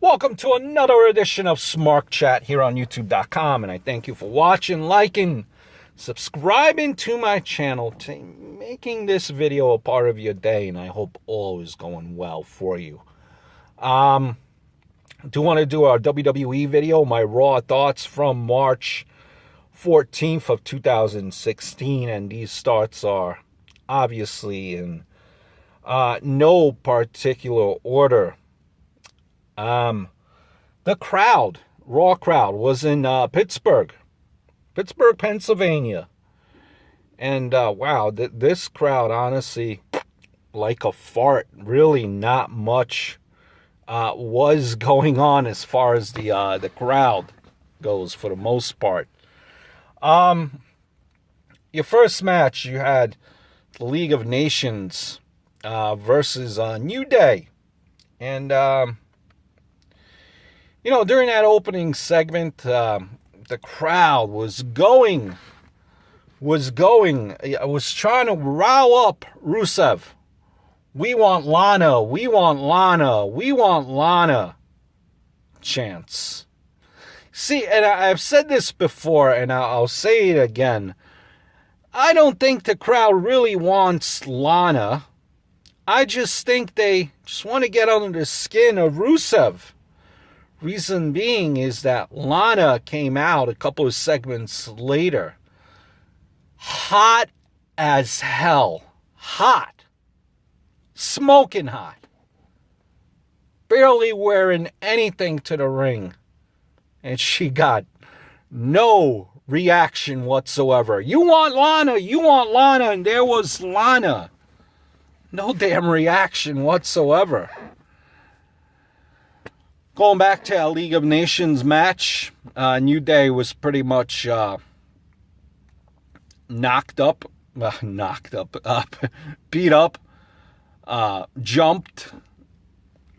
Welcome to another edition of Smart Chat here on YouTube.com, and I thank you for watching, liking, subscribing to my channel, making this video a part of your day, and I hope all is going well for you. I do want to do our WWE video, my Raw thoughts from March 14th of 2016, and these starts are obviously in no particular order. The crowd, Raw crowd, was in Pittsburgh, Pennsylvania. And wow, this crowd, honestly, like a fart, really not much was going on as far as the crowd goes for the most part. Your first match, you had the League of Nations versus New Day. And you know, during that opening segment, the crowd was trying to rile up Rusev. We want Lana, we want Lana, we want Lana chants. See, and I've said this before, and I'll say it again. I don't think the crowd really wants Lana. I just think they just want to get under the skin of Rusev. Reason being is that Lana came out a couple of segments later, hot as hell, hot, smoking hot, barely wearing anything to the ring, and she got no reaction whatsoever. You want Lana, and there was Lana. No damn reaction whatsoever. Going back to a League of Nations match, New Day was pretty much beat up, jumped.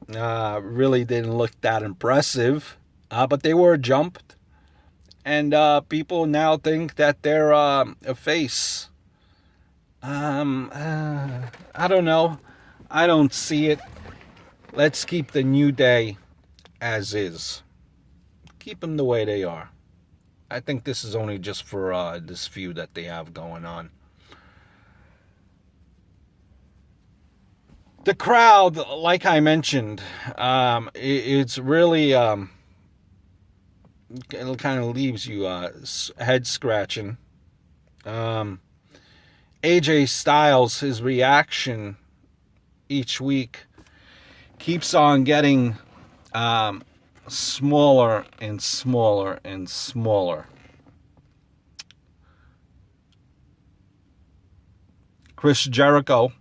Really didn't look that impressive, but they were jumped. And people now think that they're a face. I don't know. I don't see it. Let's keep the New Day as is. Keep them the way they are. I think this is only just for this feud that they have going on. The crowd, like I mentioned, it's really it kind of leaves you head scratching. AJ Styles, his reaction each week keeps on getting smaller and smaller and smaller. Chris Jericho,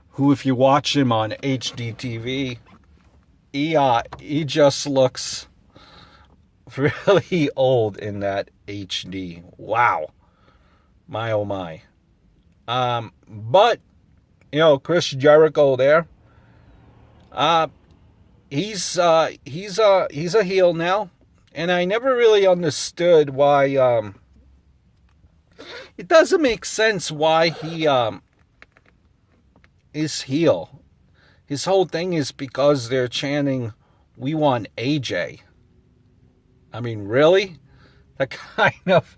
who if you watch him on HDTV, he just looks really old in that HD. Wow. My oh my. But, you know, Chris Jericho there, he's a heel now, and I never really understood why, it doesn't make sense why he, is heel. His whole thing is because they're chanting, we want AJ. I mean, really? That kind of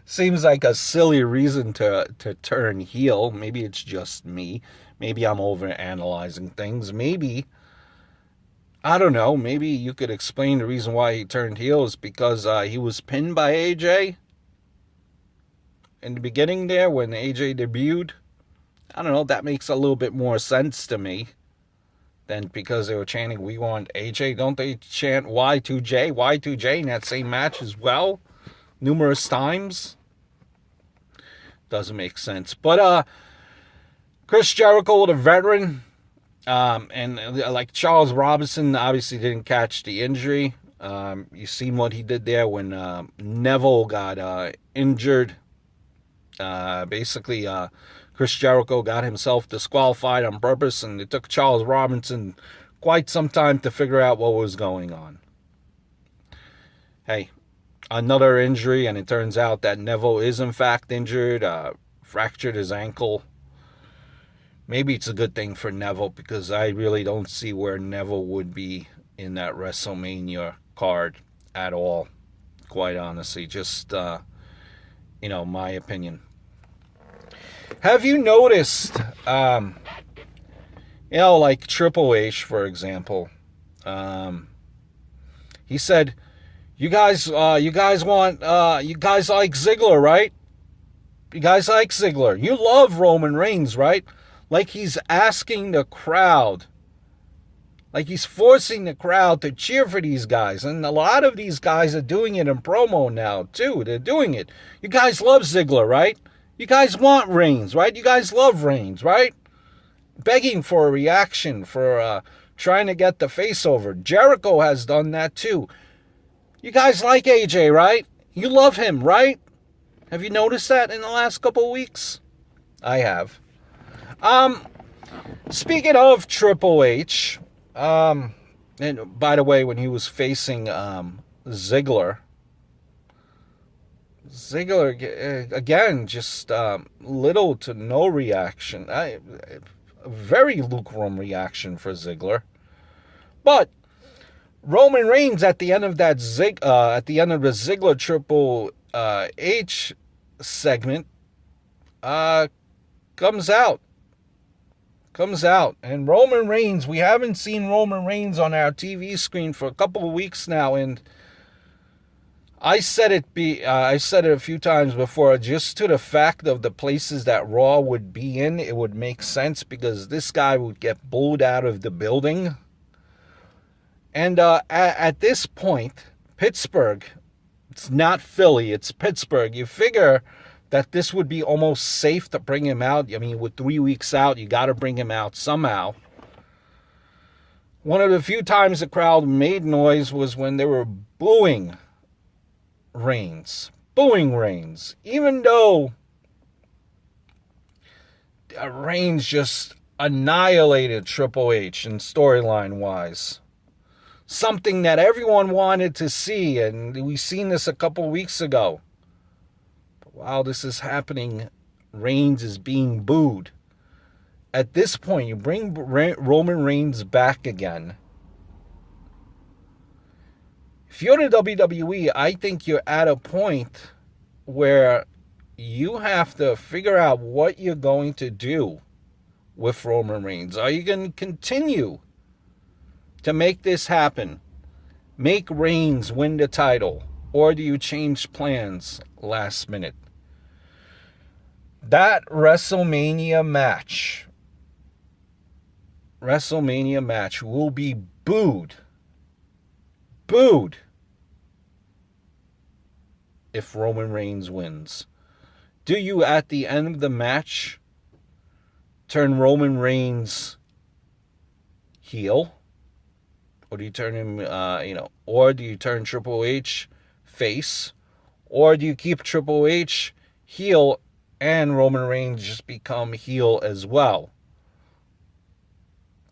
seems like a silly reason to turn heel. Maybe it's just me. Maybe I'm overanalyzing things. Maybe, I don't know, maybe you could explain the reason why he turned heel is because he was pinned by AJ in the beginning there when AJ debuted. I don't know, that makes a little bit more sense to me than because they were chanting, we want AJ. Don't they chant Y2J in that same match as well? Numerous times. Doesn't make sense. But Chris Jericho, the veteran, and like Charles Robinson, obviously didn't catch the injury. You seen what he did there when Neville got injured. Basically, Chris Jericho got himself disqualified on purpose, and it took Charles Robinson quite some time to figure out what was going on. Hey, another injury, and it turns out that Neville is in fact injured, fractured his ankle. Maybe it's a good thing for Neville, because I really don't see where Neville would be in that WrestleMania card at all, quite honestly. Just, my opinion. Have you noticed, like Triple H, for example, he said, you guys like Ziggler, right? You guys like Ziggler. You love Roman Reigns, right? Like he's asking the crowd, like he's forcing the crowd to cheer for these guys. And a lot of these guys are doing it in promo now, too. They're doing it. You guys love Ziggler, right? You guys want Reigns, right? You guys love Reigns, right? Begging for a reaction, for trying to get the face over. Jericho has done that, too. You guys like AJ, right? You love him, right? Have you noticed that in the last couple of weeks? I have. Speaking of Triple H, and by the way, when he was facing Ziggler, again, just little to no reaction. A very lukewarm reaction for Ziggler. But Roman Reigns at the end of that at the end of the Ziggler Triple H segment, comes out, and Roman Reigns. We haven't seen Roman Reigns on our TV screen for a couple of weeks now, and I said it a few times before. Just to the fact of the places that Raw would be in, it would make sense because this guy would get booed out of the building. And at this point, Pittsburgh, it's not Philly, it's Pittsburgh. You figure that this would be almost safe to bring him out. I mean, with 3 weeks out, you got to bring him out somehow. One of the few times the crowd made noise was when they were booing Reigns. Even though Reigns just annihilated Triple H in storyline-wise. Something that everyone wanted to see, and we seen this a couple weeks ago. But while this is happening, Reigns is being booed. At this point, you bring Roman Reigns back again. If you're the WWE, I think you're at a point where you have to figure out what you're going to do with Roman Reigns. Are you going to continue to make this happen? Make Reigns win the title? Or do you change plans last minute? That WrestleMania match will be booed if Roman Reigns wins. Do you, at the end of the match, turn Roman Reigns heel? Or do you turn him, or do you turn Triple H face? Or do you keep Triple H heel and Roman Reigns just become heel as well?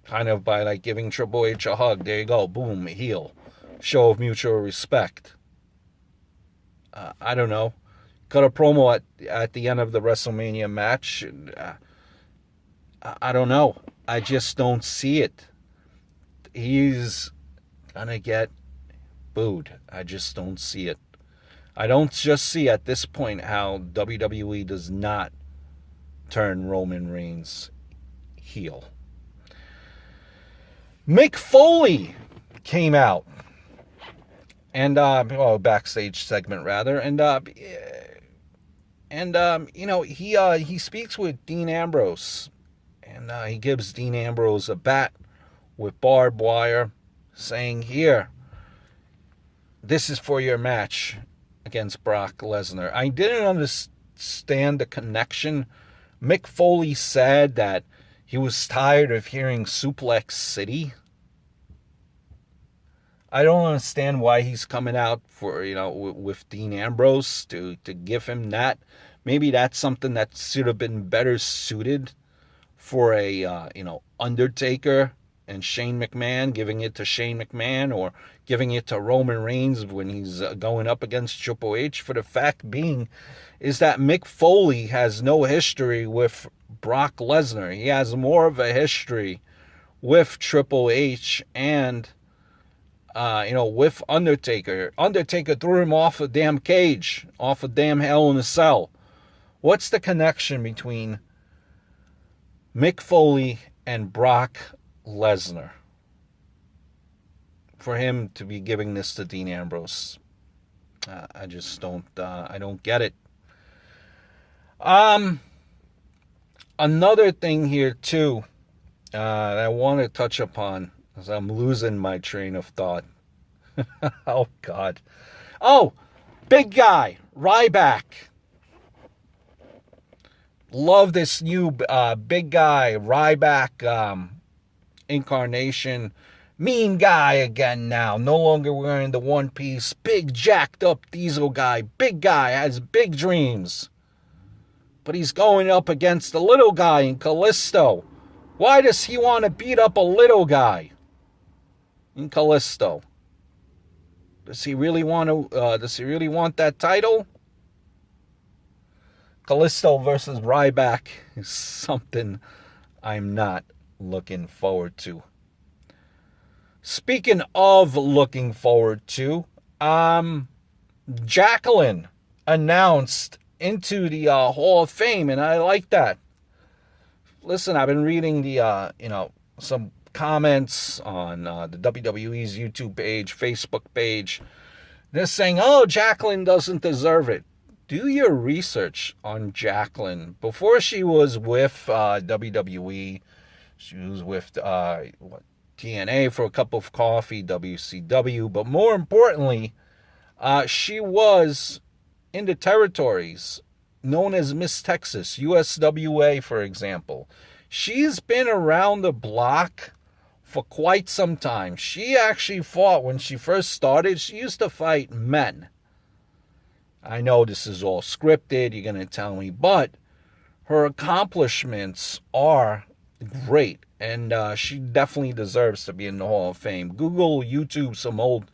Kind of by like giving Triple H a hug. There you go, boom, heel. Show of mutual respect. I don't know. Cut a promo at the end of the WrestleMania match. I don't know. I just don't see it. He's gonna get booed. I just don't see it. I don't just see at this point how WWE does not turn Roman Reigns heel. Mick Foley came out, and backstage segment rather, and he speaks with Dean Ambrose, and he gives Dean Ambrose a bat with barbed wire, saying, "Here, this is for your match against Brock Lesnar." I didn't understand the connection. Mick Foley said that he was tired of hearing Suplex City. I don't understand why he's coming out for, with Dean Ambrose to give him that. Maybe that's something that should have been better suited for a, Undertaker and Shane McMahon, giving it to Shane McMahon or giving it to Roman Reigns when he's going up against Triple H. For the fact being is that Mick Foley has no history with Brock Lesnar. He has more of a history with Triple H and with Undertaker. Undertaker threw him off a damn cage, off a damn Hell in a Cell. What's the connection between Mick Foley and Brock Lesnar for him to be giving this to Dean Ambrose? I just don't. I don't get it. Another thing here too that I want to touch upon, as I'm losing my train of thought. Oh God. Oh, big guy Ryback. Love this new big guy Ryback incarnation. Mean guy again now. No longer wearing the one piece. Big jacked up diesel guy. Big guy has big dreams. But he's going up against the little guy in Kalisto. Why does he want to beat up a little guy in Kalisto? Does he really want to? Does he really want that title? Kalisto versus Ryback is something I'm not looking forward to. Speaking of looking forward to, Jacqueline announced into the Hall of Fame, and I like that. Listen, I've been reading the some comments on the WWE's YouTube page, Facebook page. They're saying, "Oh, Jacqueline doesn't deserve it." Do your research on Jacqueline. Before she was with WWE, she was with TNA for a cup of coffee, WCW, but more importantly, she was in the territories known as Miss Texas, USWA, for example. She's been around the block for quite some time. She actually fought when she first started. She used to fight men. I know this is all scripted, you're going to tell me, but her accomplishments are great, and she definitely deserves to be in the Hall of Fame. Google, YouTube some old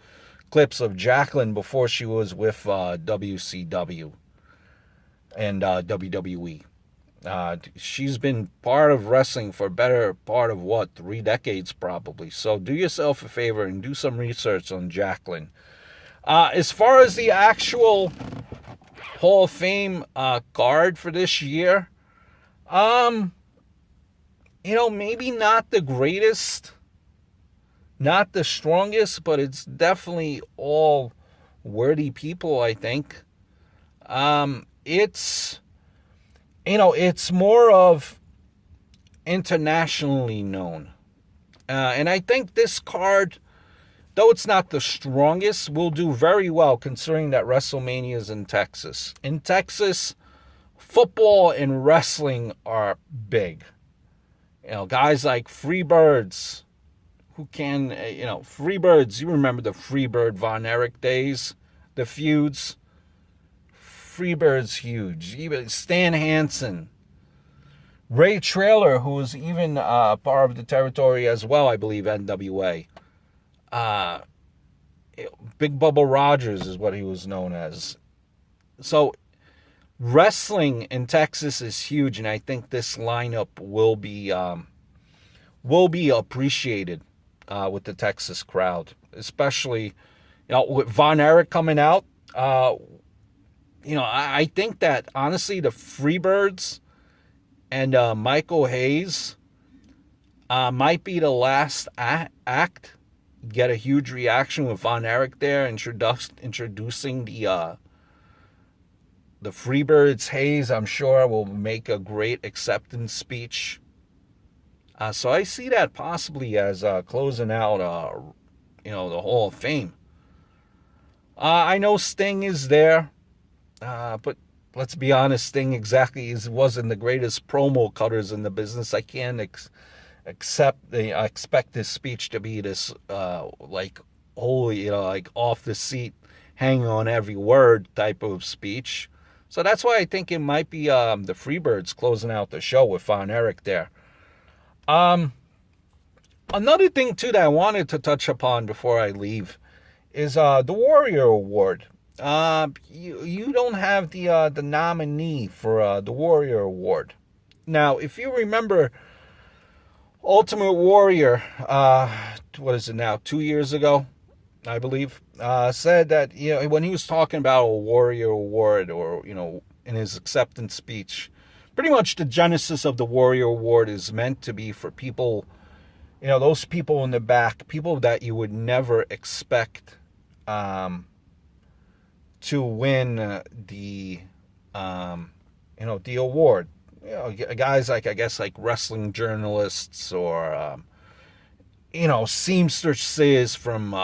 clips of Jacqueline before she was with WCW and WWE. She's been part of wrestling for a better part of 3 decades probably. So do yourself a favor and do some research on Jacqueline. As far as the actual Hall of Fame card for this year, maybe not the greatest, not the strongest, but it's definitely all worthy people, I think. It's more of internationally known. And I think this card, though it's not the strongest, will do very well considering that WrestleMania is in Texas. In Texas, football and wrestling are big. Guys like Freebirds, who can, Freebirds, you remember the Freebird Von Erich days, the feuds. Freebird's huge. Even Stan Hansen. Ray Traylor, who was even part of the territory as well, I believe, NWA. Big Bubba Rogers is what he was known as. So wrestling in Texas is huge, and I think this lineup will be appreciated with the Texas crowd, especially with Von Erich coming out. I think that honestly the Freebirds and Michael Hayes might be the last act. Get a huge reaction with Von Erich there, introducing the Freebirds. Hayes, I'm sure, will make a great acceptance speech. So I see that possibly as closing out, the Hall of Fame. I know Sting is there, but let's be honest, Sting wasn't the greatest promo cutters in the business. I can't expect this speech to be this holy, off the seat, hanging on every word type of speech. So that's why I think it might be the Freebirds closing out the show with Von Erich there. Another thing too that I wanted to touch upon before I leave is the Warrior Award. You don't have the nominee for the Warrior Award. Now, if you remember Ultimate Warrior, what is it now, 2 years ago? I believe, said that, when he was talking about a Warrior Award, or, in his acceptance speech, pretty much the genesis of the Warrior Award is meant to be for people, those people in the back, people that you would never expect to win the award. Guys like, I guess, like wrestling journalists, or seamstresses from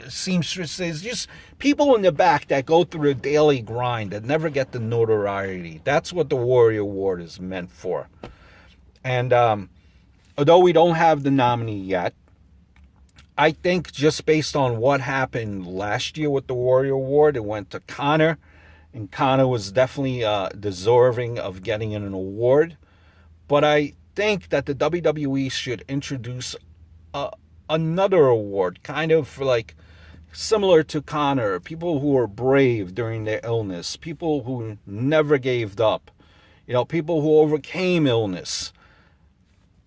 seamstresses, just people in the back that go through a daily grind that never get the notoriety. That's what the Warrior Award is meant for. And although we don't have the nominee yet, I think just based on what happened last year with the Warrior Award, it went to Connor, and Connor was definitely deserving of getting an award. But I think that the WWE should introduce another award, kind of like similar to Connor, people who were brave during their illness, people who never gave up, people who overcame illness.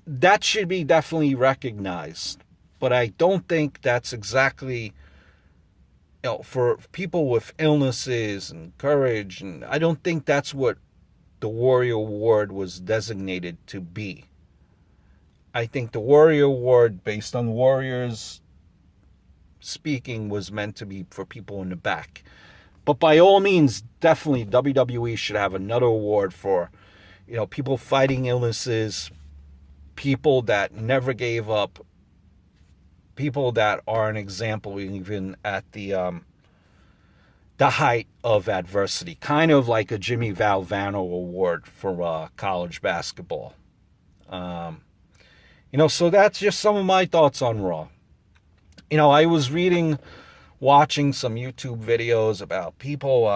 That should be definitely recognized. But I don't think that's exactly, for people with illnesses and courage, and I don't think that's what the Warrior Award was designated to be. I think the Warrior Award, based on Warriors speaking, was meant to be for people in the back. But by all means, definitely WWE should have another award for, people fighting illnesses, people that never gave up, people that are an example even at the height of adversity, kind of like a Jimmy Valvano Award for college basketball. So that's just some of my thoughts on Raw. I was watching some YouTube videos about people,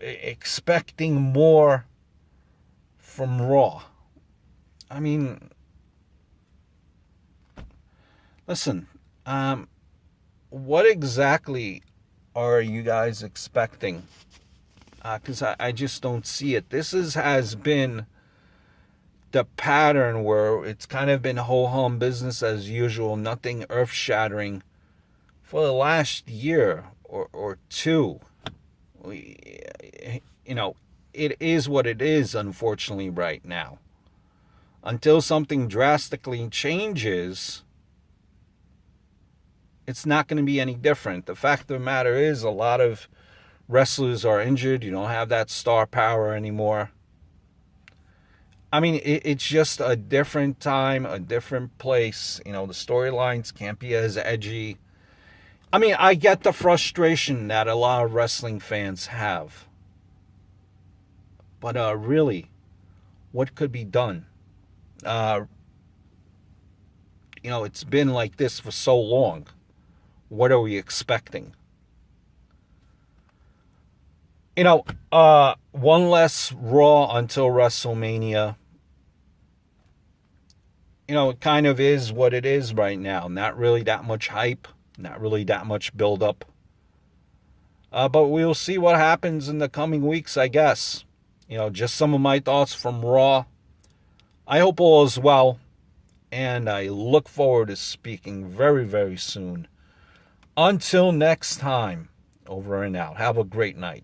expecting more from Raw. I mean, listen, what exactly are you guys expecting? Because I just don't see it. This has been the pattern where it's kind of been ho-hum business as usual, nothing earth-shattering for the last year or two. It is what it is, unfortunately, right now. Until something drastically changes, it's not going to be any different. The fact of the matter is, a lot of wrestlers are injured. You don't have that star power anymore. I mean, it's just a different time, a different place. The storylines can't be as edgy. I mean, I get the frustration that a lot of wrestling fans have. But really, what could be done? It's been like this for so long. What are we expecting? One less Raw until WrestleMania. It kind of is what it is right now. Not really that much hype. Not really that much build-up. But we'll see what happens in the coming weeks, I guess. Just some of my thoughts from Raw. I hope all is well. And I look forward to speaking very, very soon. Until next time, over and out. Have a great night.